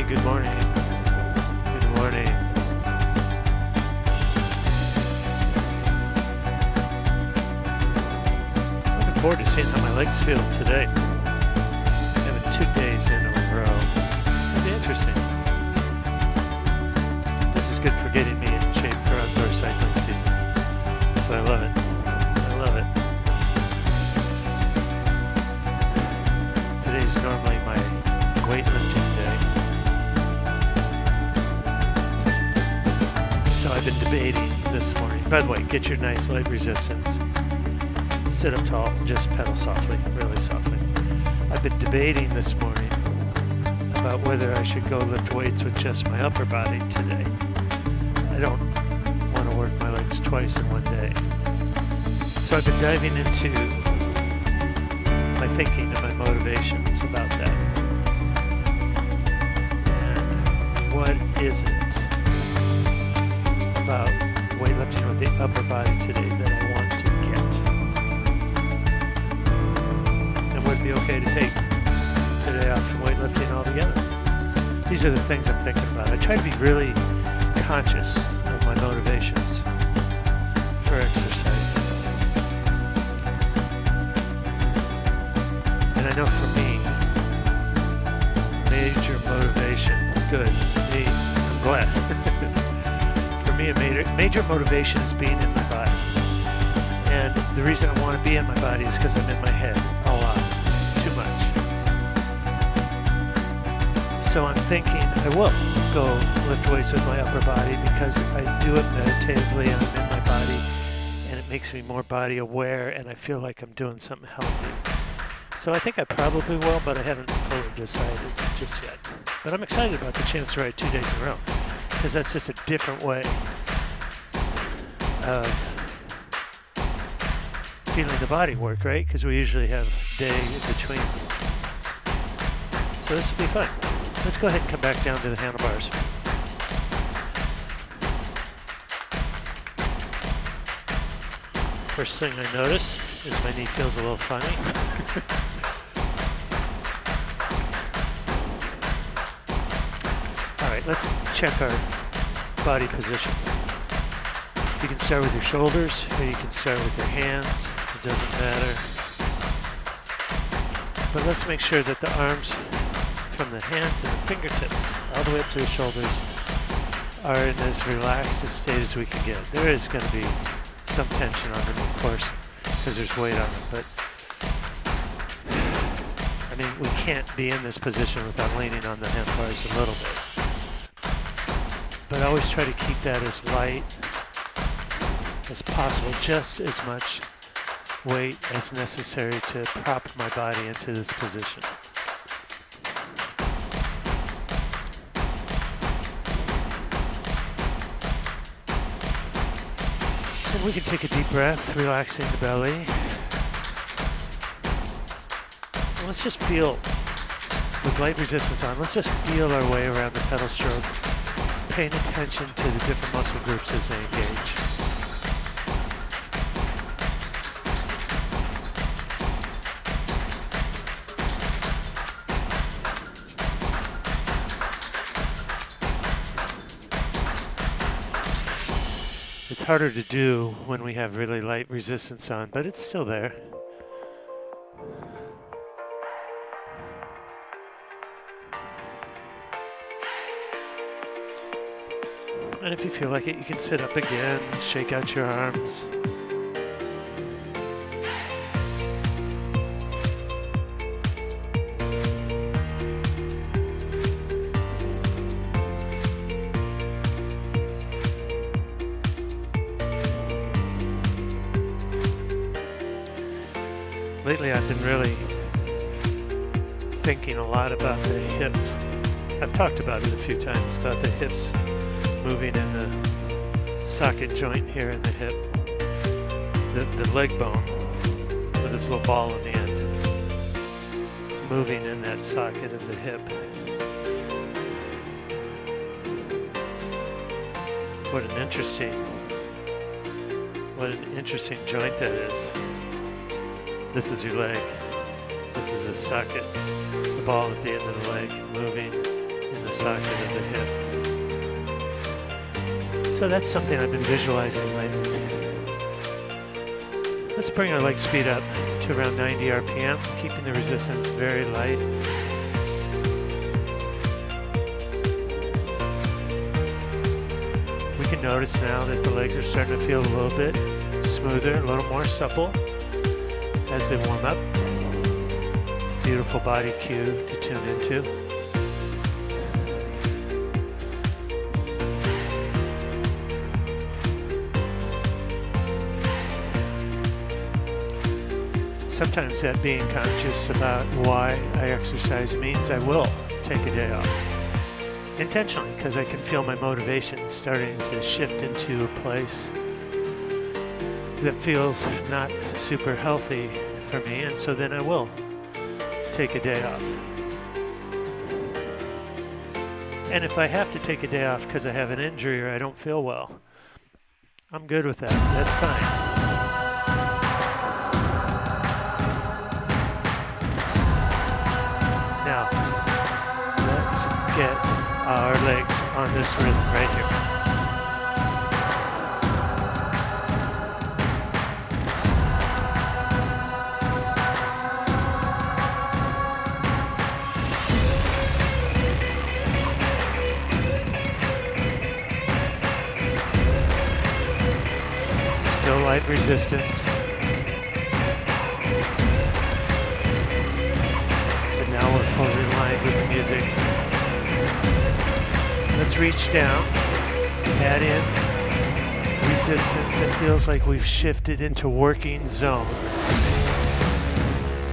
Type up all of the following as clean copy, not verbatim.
Hey, good morning. Good morning. Looking forward to seeing how my legs feel today. Having 2 days in a row. It'll be interesting. This is good for getting me in shape for outdoor cycling season. So I love it. I love it. Today's normally my weightlifting day. So I've been debating this morning. By the way, get your nice leg resistance. Sit up tall and just pedal softly, really softly. I've been debating this morning about whether I should go lift weights with just my upper body today. I don't want to work my legs twice in one day. So I've been diving into my thinking and my motivations about that. And what is it about weightlifting with the upper body today that I want to get? And would it be okay to take today off from weightlifting altogether? These are the things I'm thinking about. I try to be really conscious of my motivations for exercise. And I know for me, major motivation, good, me, I'm glad. For me, a major motivation is being in my body. And the reason I want to be in my body is because I'm in my head a lot, too much. So I'm thinking I will go lift weights with my upper body because I do it meditatively and I'm in my body and it makes me more body aware and I feel like I'm doing something healthy. So I think I probably will, but I haven't fully decided just yet. But I'm excited about the chance to ride 2 days in a row because that's just a different way of feeling the body work, right? Because we usually have a day in between. So this will be fun. Let's go ahead and come back down to the handlebars. First thing I notice is my knee feels a little funny. All right, let's check our body position. You can start with your shoulders, or you can start with your hands. It doesn't matter. But let's make sure that the arms from the hands and the fingertips all the way up to the shoulders are in as relaxed a state as we can get. There is going to be some tension on them, of course, because there's weight on them, but I mean, we can't be in this position without leaning on the handlebars a little bit. But I always try to keep that as light as possible, just as much weight as necessary to prop my body into this position. And we can take a deep breath, relaxing the belly. And let's just feel, with light resistance on, let's just feel our way around the pedal stroke, paying attention to the different muscle groups as they engage. It's harder to do when we have really light resistance on, but it's still there. And if you feel like it, you can sit up again, shake out your arms. Lately I've been really thinking a lot about the hips. I've talked about it a few times, about the hips moving in the socket joint here in the hip. The leg bone with this little ball in the end. Moving in that socket of the hip. What an interesting joint that is. This is your leg. This is a socket. The ball at the end of the leg moving in the socket of the hip. So that's something I've been visualizing lately. Let's bring our leg speed up to around 90 RPM, keeping the resistance very light. We can notice now that the legs are starting to feel a little bit smoother, a little more supple as they warm up. It's a beautiful body cue to tune into. Sometimes that being conscious about why I exercise means I will take a day off. Intentionally, because I can feel my motivation starting to shift into a place that feels not super healthy for me, and so then I will take a day off. And if I have to take a day off because I have an injury or I don't feel well, I'm good with that. That's fine. Now, let's get our legs on this rhythm right here. Still light resistance. Now we're fully aligned with the music. Let's reach down, add in resistance. It feels like we've shifted into working zone.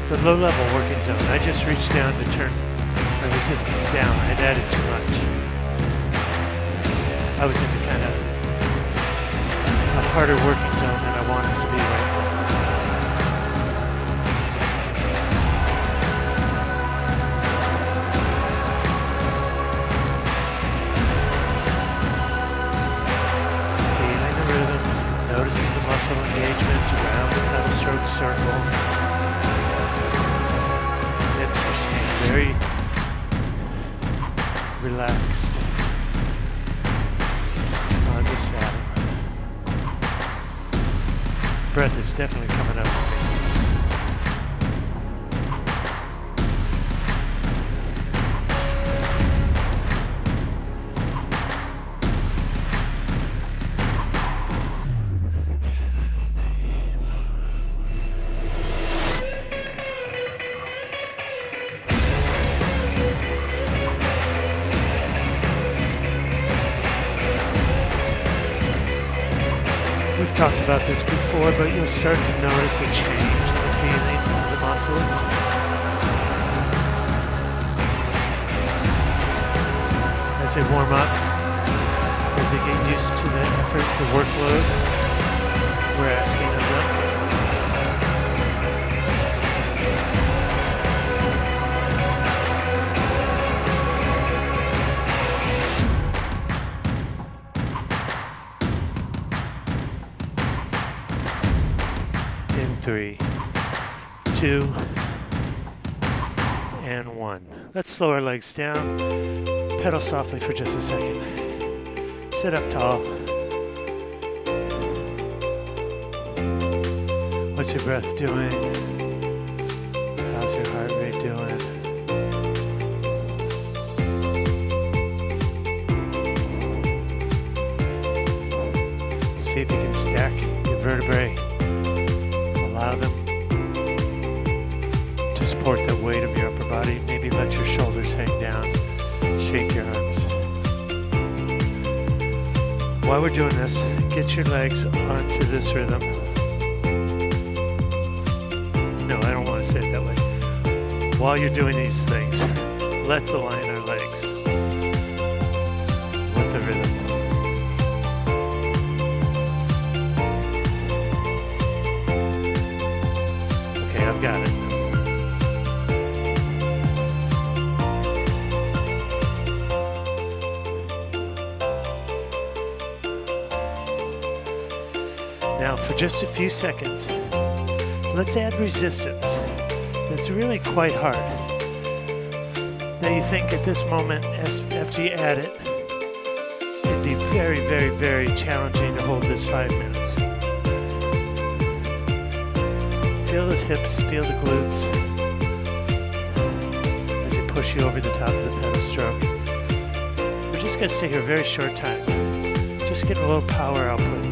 The low level working zone. I just reached down to turn my resistance down. I'd added too much. I was into kind of a harder working zone than I want us to be right now. Noticing the muscle engagement around the pedal stroke circle. And we're staying very relaxed on the saddle. Breath is definitely coming up for me. We've talked about this before, but you'll start to notice a change in the feeling of the muscles. As they warm up, as they get used to the effort, the workload we're asking of them. In 3, 2, and 1. Let's slow our legs down. Pedal softly for just a second. Sit up tall. What's your breath doing? How's your heart rate doing? See if you can stack your vertebrae. Allow them to support the weight of your upper body. Maybe let your shoulders hang down. Shake your arms. While we're doing this, get your legs onto this rhythm. No, I don't want to say it that way. While you're doing these things, let's align our legs with the rhythm. I've got it. Now, for just a few seconds, let's add resistance. That's really quite hard. that you think at this moment, after you add it, it'd be very, very, very challenging to hold this 5 minutes. Feel those hips, feel the glutes as they push you over the top of the pedal stroke. We're just going to stay here a very short time. Just getting a little power output.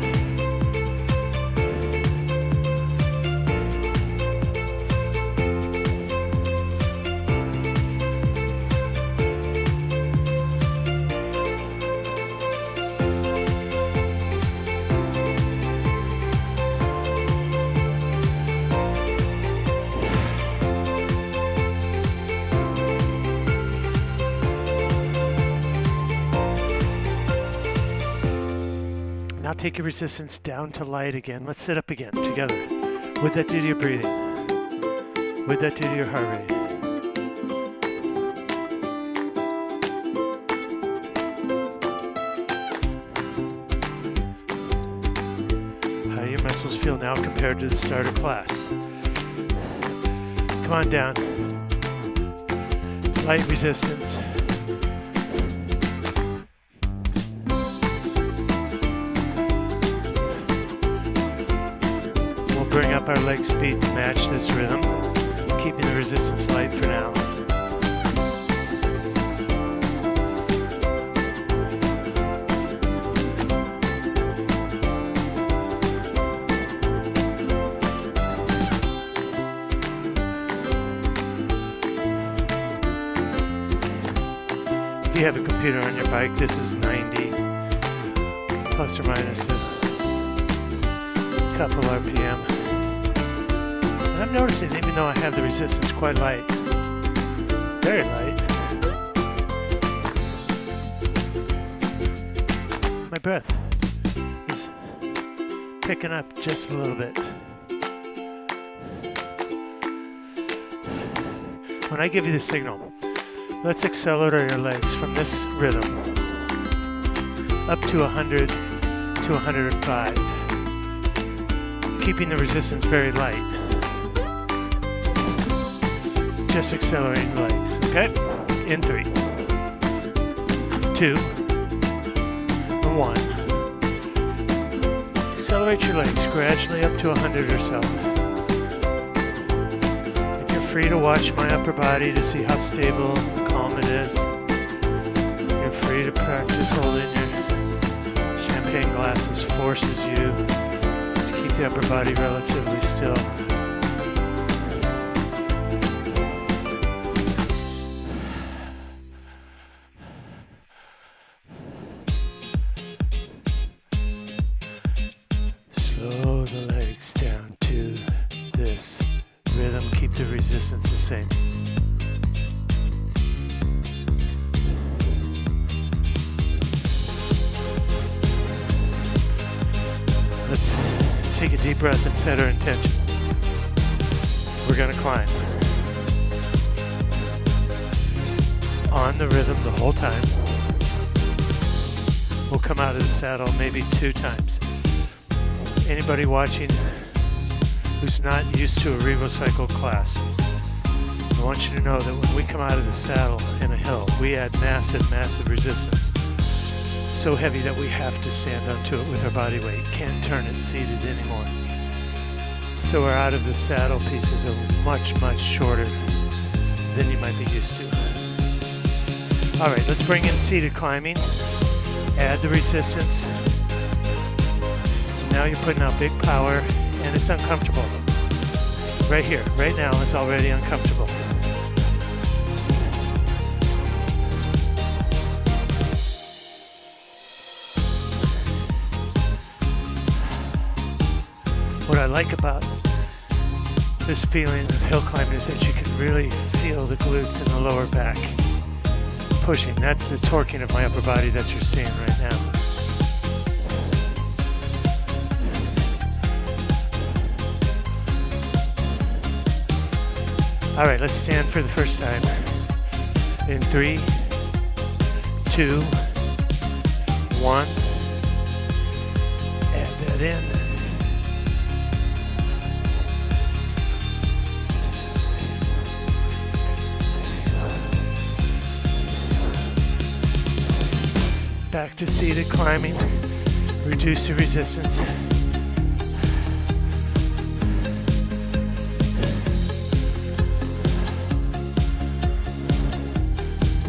Now take your resistance down to light again. Let's sit up again together. What'd that do to your breathing? What'd that do to your heart rate? How do your muscles feel now compared to the start of class? Come on down. Light resistance. Bring up our leg speed to match this rhythm, keeping the resistance light for now. If you have a computer on your bike, this is 90 plus or minus a couple RPM. And I'm noticing, even though I have the resistance quite light, very light, my breath is picking up just a little bit. When I give you the signal, let's accelerate our legs from this rhythm up to 100 to 105, keeping the resistance very light. Just accelerating the legs, okay? In 3, 2, and 1. Accelerate your legs gradually up to 100 or so. And you're free to watch my upper body to see how stable and calm it is. You're free to practice holding your champagne glasses forces you to keep the upper body relatively still. Slow the legs down to this rhythm. Keep the resistance the same. Let's take a deep breath and set our intention. We're going to climb on the rhythm the whole time. We'll come out of the saddle maybe 2 times. Anybody watching who's not used to a RevoCycle class, I want you to know that when we come out of the saddle in a hill, we add massive, massive resistance. So heavy that we have to stand onto it with our body weight. Can't turn it seated anymore. So our out of the saddle pieces are much, much shorter than you might be used to. All right, let's bring in seated climbing. Add the resistance. Now you're putting out big power, and it's uncomfortable. Right here, right now, it's already uncomfortable. What I like about this feeling of hill climbing is that you can really feel the glutes and the lower back pushing. That's the torquing of my upper body that you're seeing right now. All right, let's stand for the first time. In 3, 2, 1. Add that in. Back to seated climbing. Reduce your resistance.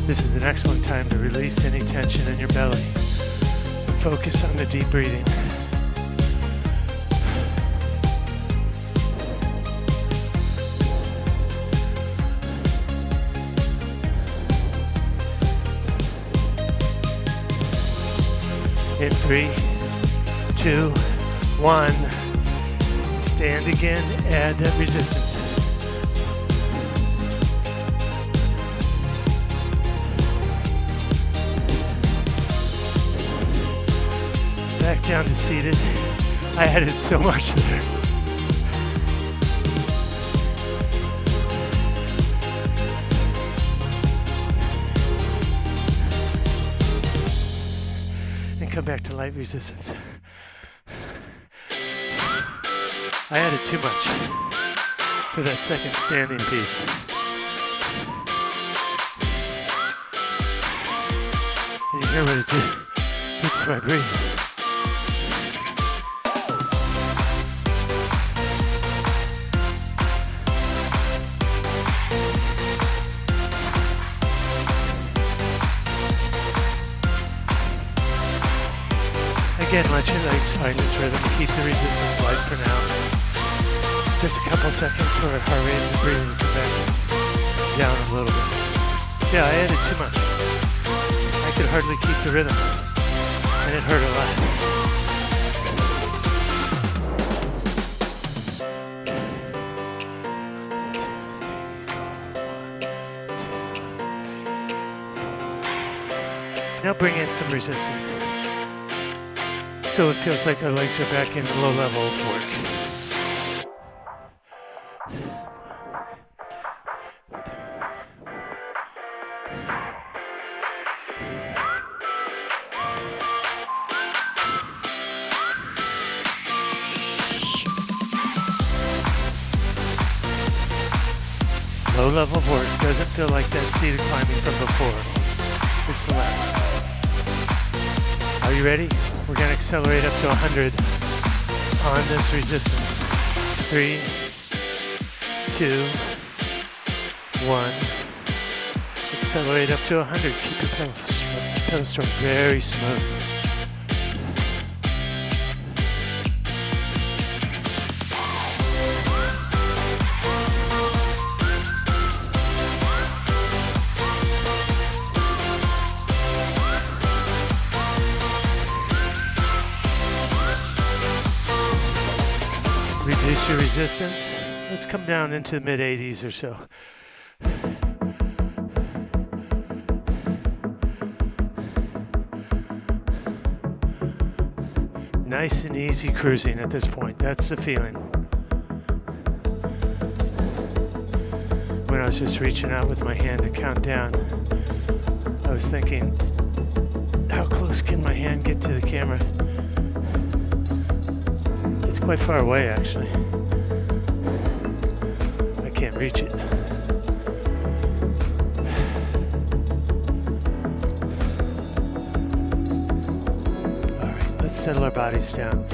This is an excellent time to release any tension in your belly. Focus on the deep breathing. In 3, 2, 1. Stand again, add that resistance. Back down to seated. I added so much there. And come back to light resistance. I added too much for that second standing piece. And you hear what it did to my breathing. Again, let your legs find this rhythm. Keep the resistance light for now. Just a couple seconds for our heart rate and the breathing to come back down a little bit. Yeah, I added too much. I could hardly keep the rhythm, and it hurt a lot. Now bring in some resistance. So it feels like our legs are back in low level of work. Low level of work doesn't feel like that seated climbing from before. It's less. Are you ready? We're going to accelerate up to 100 on this resistance. 3, 2, 1. Accelerate up to 100. Keep your pedal stroke very smooth. Reduce your resistance. Let's come down into the mid 80s or so. Nice and easy cruising at this point. That's the feeling. When I was just reaching out with my hand to count down, I was thinking, how close can my hand get to the camera? It's quite far away, actually. I can't reach it. All right, let's settle our bodies down.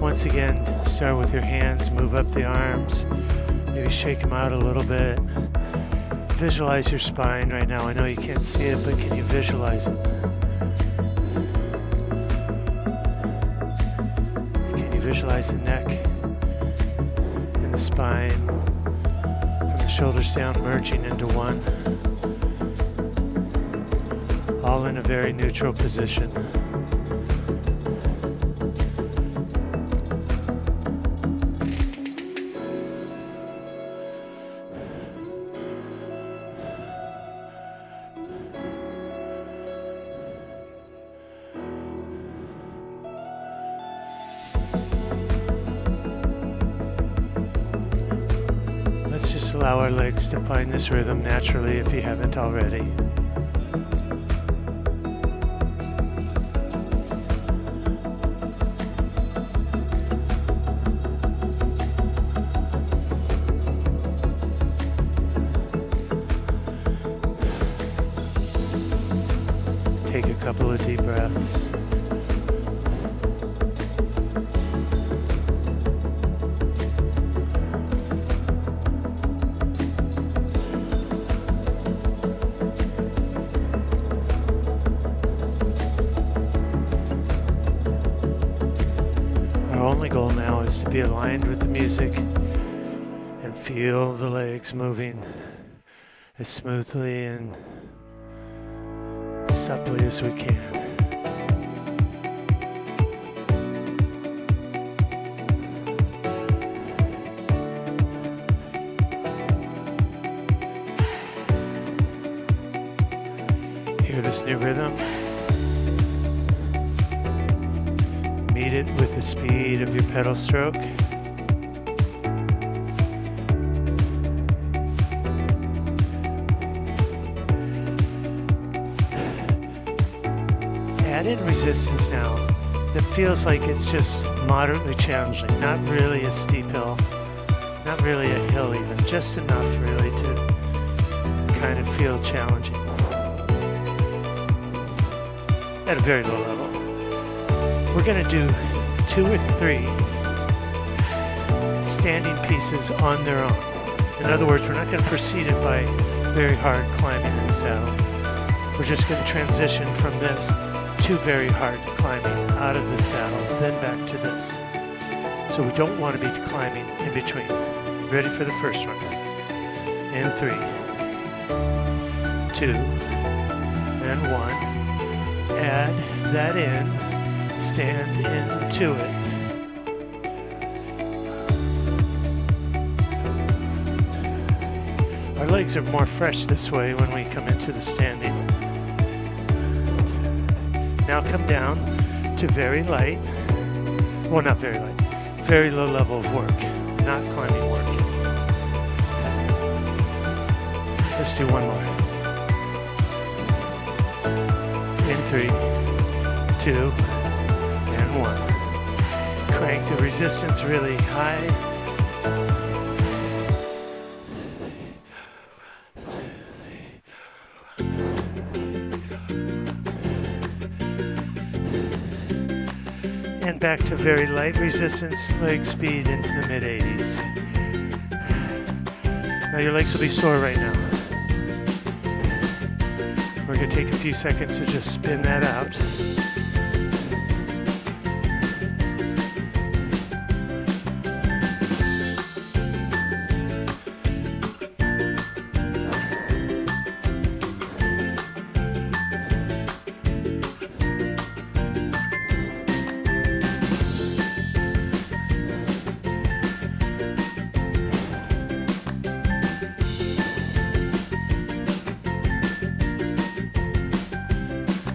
Once again, start with your hands, move up the arms, maybe shake them out a little bit. Visualize your spine right now. I know you can't see it, but can you visualize it? Visualize the neck and the spine from the shoulders down, merging into one, all in a very neutral position. Let's just allow our legs to find this rhythm naturally if you haven't already. take a couple of deep breaths. Our only goal now is to be aligned with the music and feel the legs moving as smoothly and supplely as we can. Hear this new rhythm. Meet it with the speed of your pedal stroke. Add in resistance now that feels like it's just moderately challenging, not really a steep hill, not really a hill even, just enough really to kind of feel challenging at a very low level. We're going to do 2 or 3 standing pieces on their own. In other words, we're not going to proceed it by very hard climbing in the saddle. We're just going to transition from this to very hard climbing out of the saddle, then back to this. So we don't want to be climbing in between. Ready for the first one. And 3, 2, and 1. Add that in. Stand into it. Our legs are more fresh this way when we come into the standing. Now come down to very light, well not very light, very low level of work, not climbing work. Let's do one more. In 3, 2, and 1. Crank the resistance really high. And back to very light resistance, leg speed into the mid-80s. Now your legs will be sore right now. We're going to take a few seconds to just spin that out.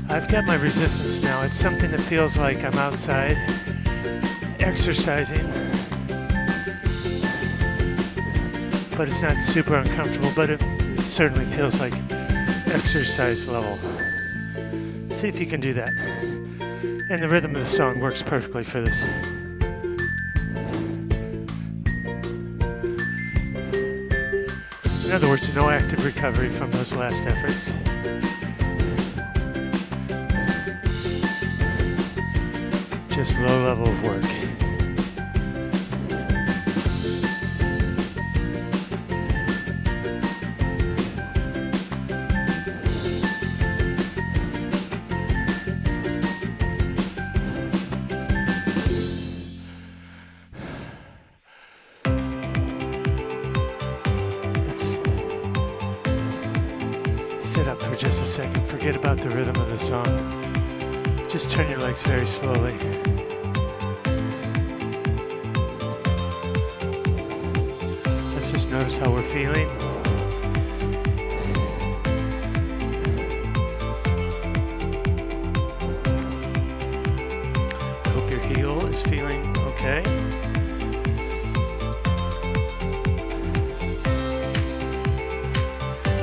I've got my resistance now. It's something that feels like I'm outside exercising, but it's not super uncomfortable, but it certainly feels like exercise level. See if you can do that. And the rhythm of the song works perfectly for this. In other words, no active recovery from those last efforts. Just low level of work. Let's sit up for just a second. Forget about the rhythm of the song. Just turn your legs very slowly. Let's just notice how we're feeling. I hope your heel is feeling okay.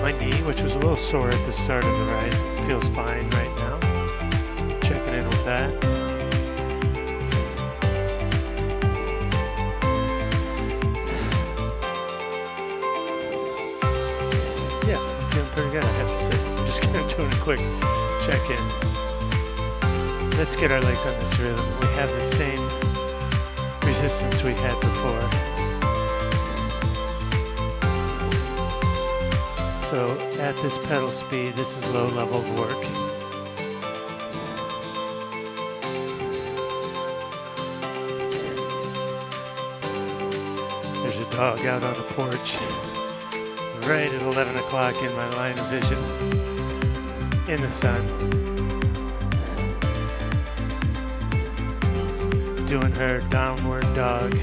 My knee, which was a little sore at the start of the ride, feels fine right now. Checking in with that. Yeah, I'm feeling pretty good, I have to say. I'm just going to do a quick check in. Let's get our legs on this rhythm. We have the same resistance we had before. So at this pedal speed, this is low level of work. There's a dog out on the porch, right at 11 o'clock in my line of vision, in the sun, doing her downward dog.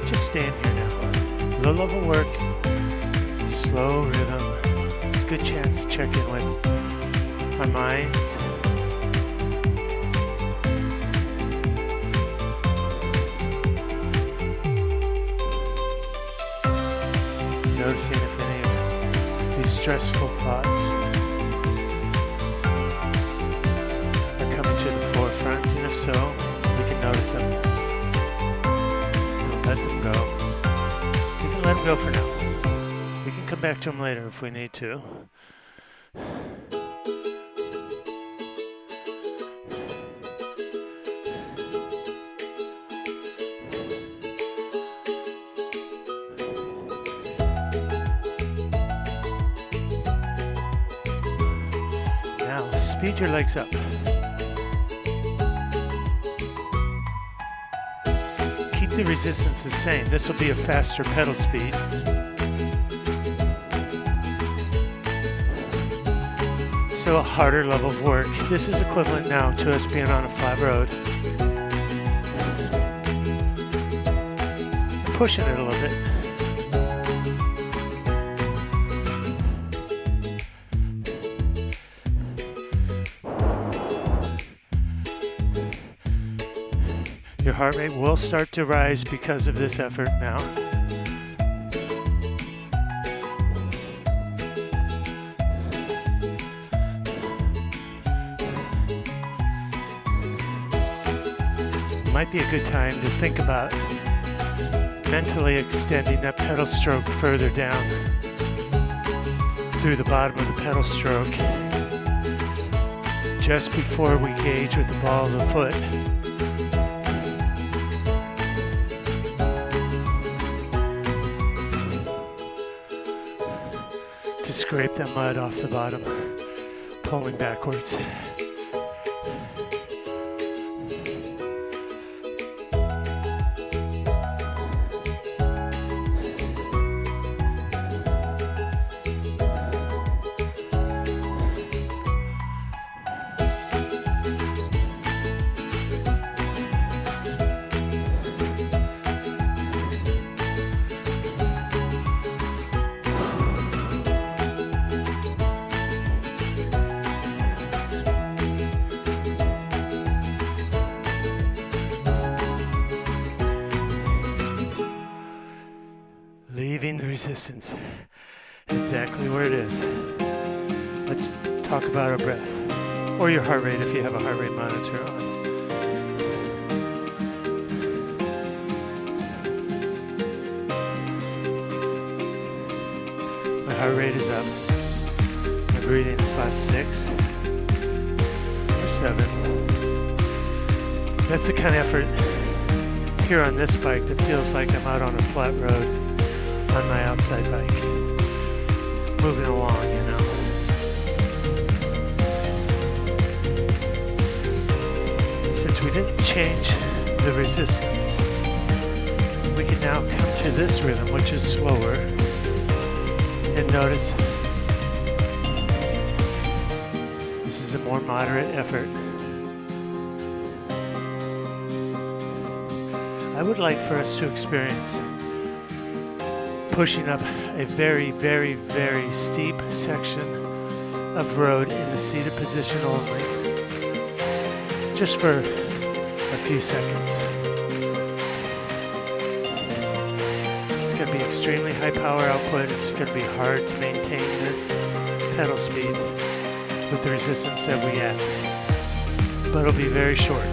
Just stand here now. Low level work, slow rhythm. It's a good chance to check in with our minds. Noticing if any of these stressful thoughts are coming to the forefront, and if so, we can notice them and let them go. We can let them go for now. We can come back to them later if we need to. Speed your legs up. Keep the resistance the same. This will be a faster pedal speed. So a harder level of work. This is equivalent now to us being on a flat road. Pushing it a little bit. Your heart rate will start to rise because of this effort now. It might be a good time to think about mentally extending that pedal stroke further down through the bottom of the pedal stroke just before we engage with the ball of the foot. Scrape that mud off the bottom, pulling backwards. Leaving the resistance exactly where it is. Let's talk about our breath, or your heart rate if you have a heart rate monitor on. My heart rate is up. My breathing is about 6 or 7. That's the kind of effort here on this bike that feels like I'm out on a flat road on my outside bike, moving along, you know. Since we didn't change the resistance, we can now come to this rhythm, which is slower, and notice this is a more moderate effort. I would like for us to experience pushing up a very, very, very steep section of road in the seated position only, just for a few seconds. It's going to be extremely high power output. It's going to be hard to maintain this pedal speed with the resistance that we have, but it'll be very short.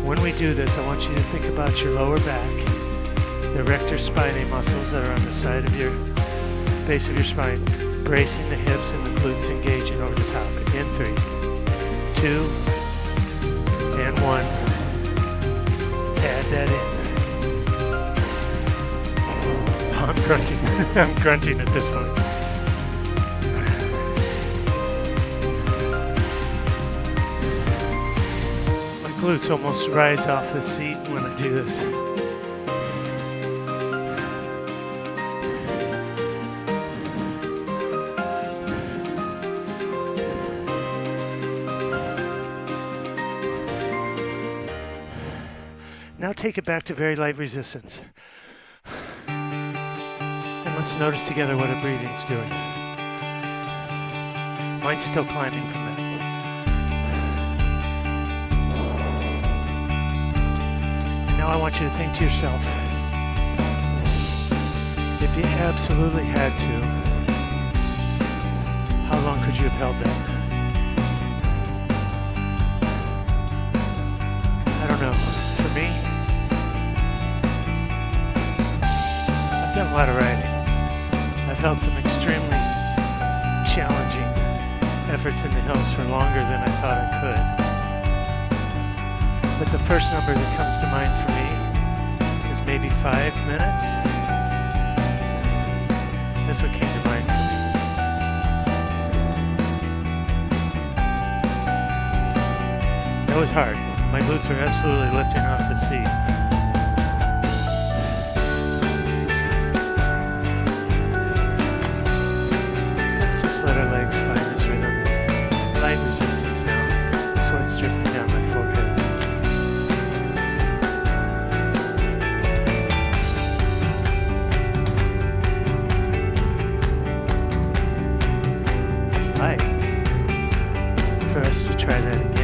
When we do this, I want you to think about your lower back the rector spinae muscles that are on the side of your base of your spine, bracing the hips and the glutes engaging over the top. Again, 3, 2, and 1. Add that in. Oh, I'm grunting. I'm grunting at this point. My glutes almost rise off the seat when I do this. Now take it back to very light resistance. And let's notice together what our breathing's doing. Mine's still climbing from that. And now I want you to think to yourself, if you absolutely had to, how long could you have held that? I don't know. For me, I've done a lot of riding. I've held some extremely challenging efforts in the hills for longer than I thought I could. But the first number that comes to mind for me is maybe 5 minutes. That's what came to mind for me. That was hard. My glutes are absolutely lifting off the seat. Let's just let our legs find this rhythm. Light resistance now. Sweat's dripping down my forehead. I'd like for us to try that again.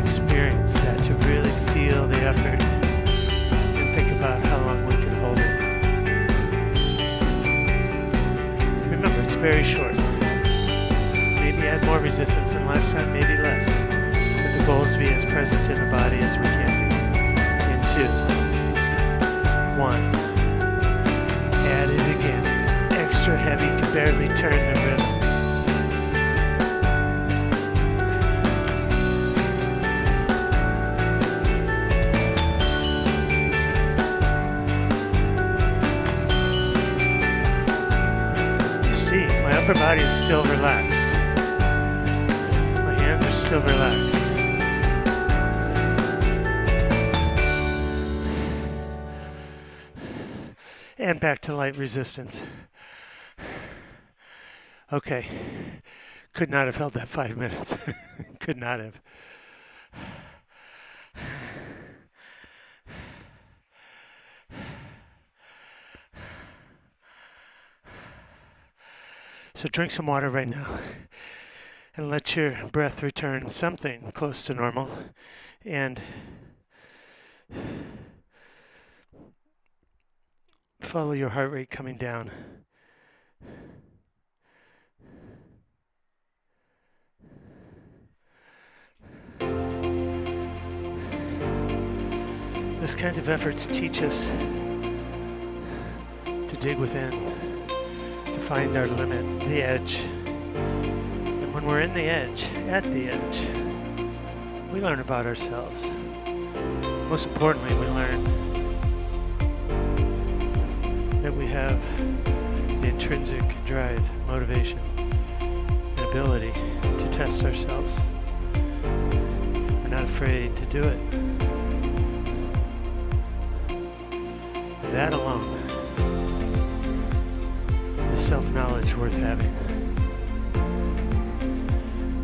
Experience that, to really feel the effort and think about how long we can hold it. Remember, it's very short. Maybe add more resistance than last time, maybe less. But the goal is to be as present in the body as we can be. In 2, 1. Add it again. Extra heavy, can barely turn the rhythm. Upper body is still relaxed. My hands are still relaxed. And back to light resistance. Okay. Could not have held that 5 minutes. Could not have. So drink some water right now and let your breath return something close to normal, and follow your heart rate coming down. Those kinds of efforts teach us to dig within, to find our limit, the edge. And when we're in the edge, at the edge, we learn about ourselves. Most importantly, we learn that we have the intrinsic drive, motivation, and ability to test ourselves. We're not afraid to do it. And that alone is self-knowledge worth having.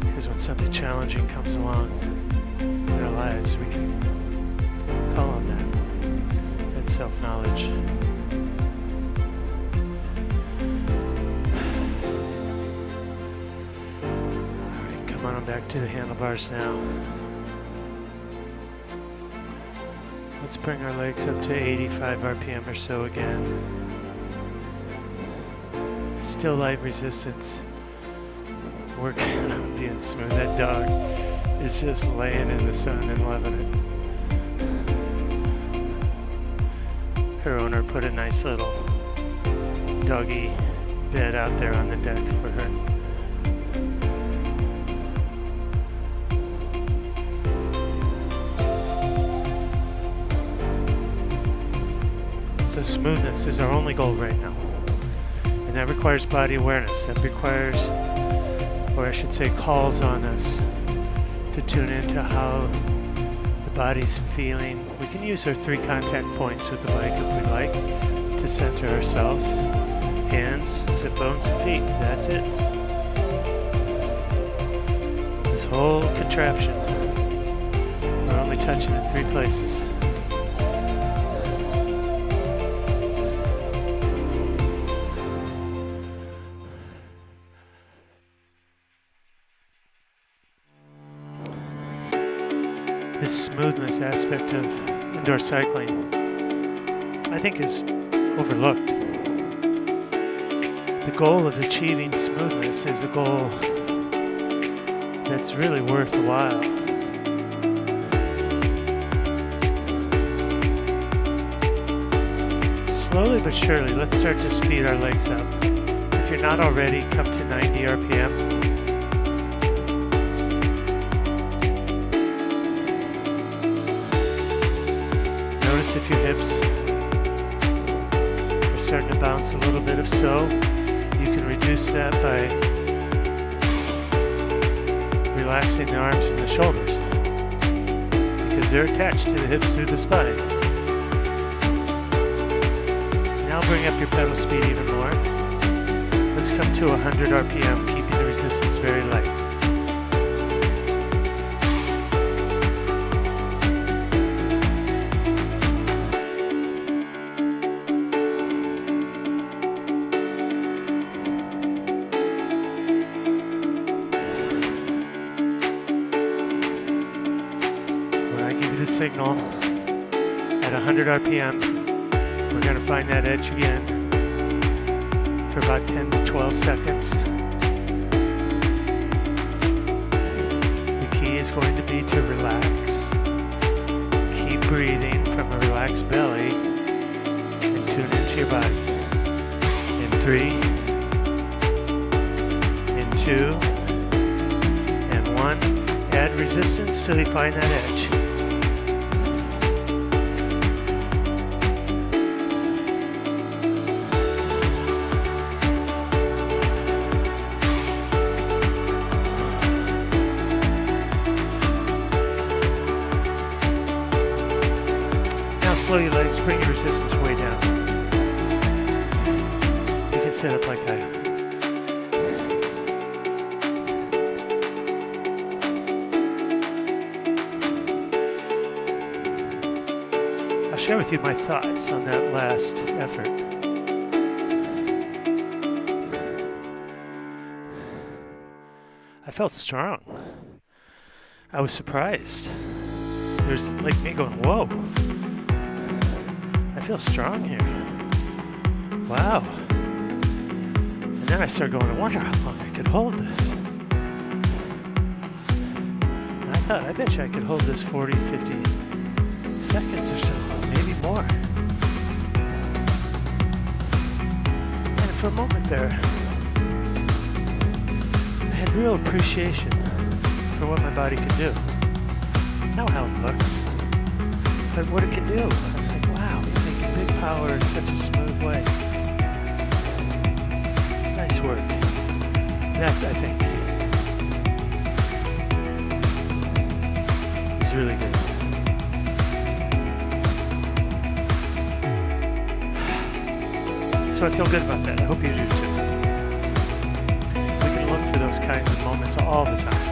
Because when something challenging comes along in our lives, we can call on that self-knowledge. Alright, come on back to the handlebars now. Let's bring our legs up to 85 RPM or so again. Still light resistance. Working on being smooth. That dog is just laying in the sun and loving it. her owner put a nice little doggy bed out there on the deck for her. So smoothness is our only goal right now. And that requires body awareness. That requires, or I should say calls on us to tune into how the body's feeling. We can use our 3 contact points with the bike if we'd like to center ourselves. Hands, sit bones, and feet. That's it. This whole contraption, we're only touching in 3 places. This smoothness aspect of indoor cycling, I think, is overlooked. The goal of achieving smoothness is a goal that's really worthwhile. Slowly but surely, let's start to speed our legs up. If you're not already, come to 90 RPM. Notice if your hips are starting to bounce a little bit. If so, you can reduce that by relaxing the arms and the shoulders because they're attached to the hips through the spine. Now bring up your pedal speed even more. Let's come to 100 RPM, keeping the resistance very light. Signal at 100 RPM. We're going to find that edge again for about 10 to 12 seconds. The key is going to be to relax. Keep breathing from a relaxed belly and tune into your body. In 3, in 2, and 1. Add resistance till you find that edge. Slow your legs, bring your resistance way down. You can sit up like I am. I'll share with you my thoughts on that last effort. I felt strong. I was surprised. There's like me going, whoa. I feel strong here. Wow. And then I started going, I wonder how long I could hold this. And I thought, I bet you I could hold this 40, 50 seconds or so, maybe more. And for a moment there, I had real appreciation for what my body could do. Not how it looks, but what it can do. Power in such a smooth way. Nice work. That, I think, is really good. So I feel good about that. I hope you do too. We can look for those kinds of moments all the time.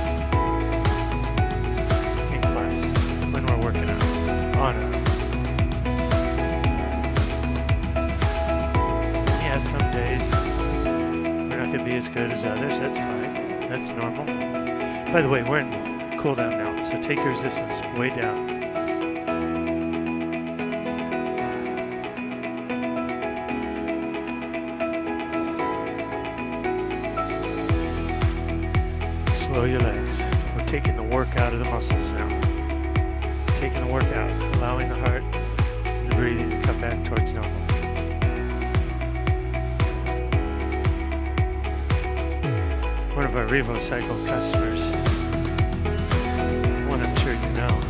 In class, when we're working out, on and on. Some days we're not going to be as good as others. That's fine. That's normal. By the way, we're in cool down now, so take your resistance way down. Slow your legs. We're taking the work out of the muscles now. Taking the work out, allowing the heart and the breathing to come back towards towards normal. One of our RevoCycle customers, one I'm sure you know,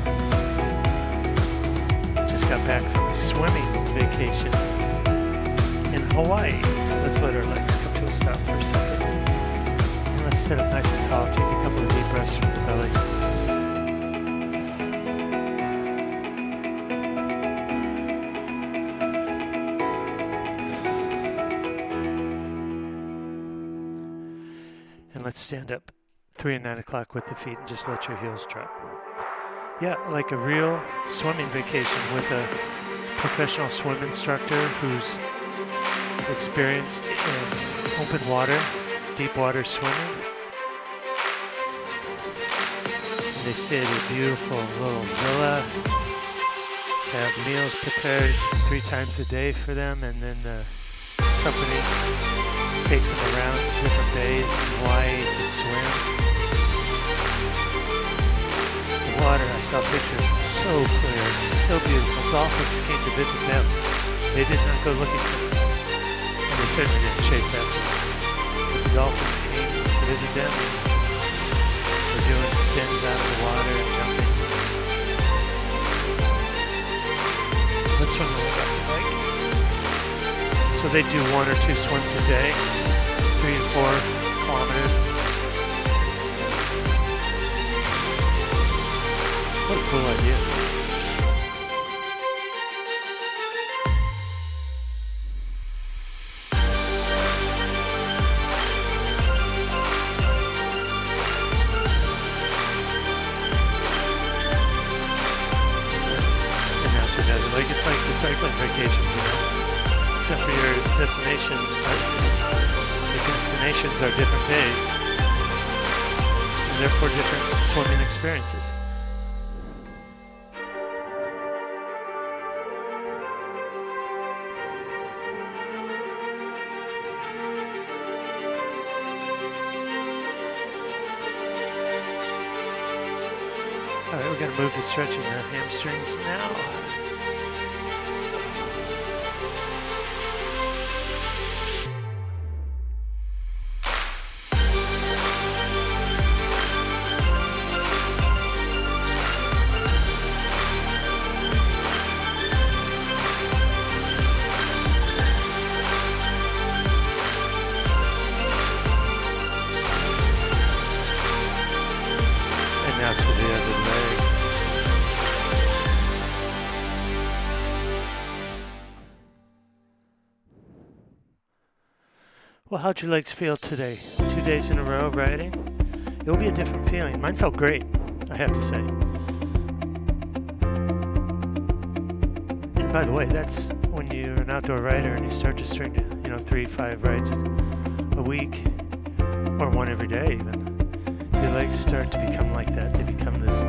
just got back from a swimming vacation in Hawaii. Let's let our legs come to a stop for a second. And let's sit up nice and tall, take a couple of deep breaths from the belly. And let's stand up 3 and 9 o'clock with the feet and just let your heels drop. Yeah, like a real swimming vacation with a professional swim instructor who's experienced in open water, deep water swimming. And they stay at a beautiful little villa, have meals prepared 3 times a day for them, and then the company takes them around different bays in Hawaii to swim. The water, I saw pictures, so clear, so beautiful. Dolphins came to visit them. They did not go looking for them. And they certainly didn't chase after them. But the dolphins came to visit them. They're doing spins out of the water and jumping. Let's run the leg off the bike. So they do 1 or 2 swims a day, 3 and 4 kilometers. What a cool idea. And now together, like it's like the cycling vacations, you know? Except for your destination, the destinations are different days, and therefore different swimming experiences. All right, we're going to move to stretching the hamstrings now. Now to the other leg. Well, how'd your legs feel today? 2 days in a row riding? It will be a different feeling. Mine felt great, I have to say. And by the way, that's when you're an outdoor rider and you start to string to, 3-5 rides a week, or 1 every day even. Your legs start to become like that. They become this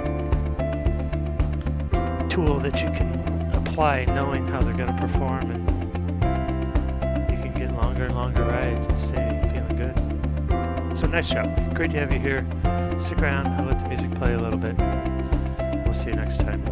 tool that you can apply knowing how they're going to perform, and you can get longer and longer rides and stay feeling good. So nice job. Great to have you here. Stick around. I'll let the music play a little bit. We'll see you next time.